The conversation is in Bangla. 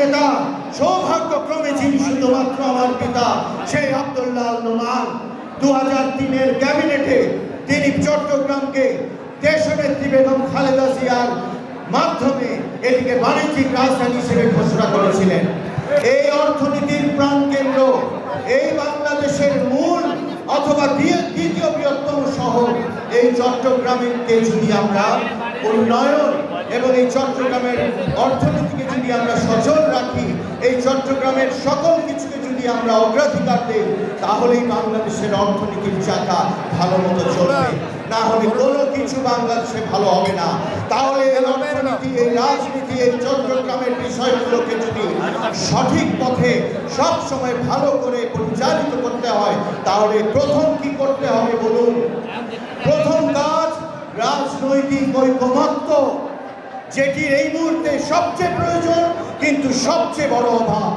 নেতা, সৌভাগ্যক্রমে যিনি শুধুমাত্র আমার পিতা সেই আব্দুল্লাহ আল নোমান 2003-এর ক্যাবিনেটে তিনি চট্টগ্রামকে দেশনেত্রী বেগম খালেদা জিয়ার মাধ্যমে এটিকে বাণিজ্যিক রাজধানী হিসেবে ঘোষণা করেছিলেন। এই অর্থনীতির প্রাণকেন্দ্র, এই বাংলাদেশের মূল অথবা দ্বিতীয় বৃহত্তম শহর এই চট্টগ্রামকে যদি আমরা উন্নয়ন এবং এই চট্টগ্রামের অর্থনীতিকে যদি আমরা সচল রাখি, এই চট্টগ্রামের সকল কিছুকে যদি আমরা অগ্রাধিকার দিই, তাহলেই বাংলাদেশের অর্থনীতির চাকা ভালো মতো চলবে। না হলে কোনো কিছু বাংলাদেশে ভালো হবে না। তাহলে এই অর্থনীতি, এই রাজনীতি, এই চট্টগ্রামের বিষয়গুলোকে যদি সঠিক পথে সব সময় ভালো করে পরিচালিত করতে হয়, তাহলে প্রথম কি করতে হবে বলুন? প্রথম কাজ রাজনৈতিক ঐকমত্য, যেটি এই মুহূর্তে সবচেয়ে প্রয়োজন কিন্তু সবচেয়ে বড় অভাব।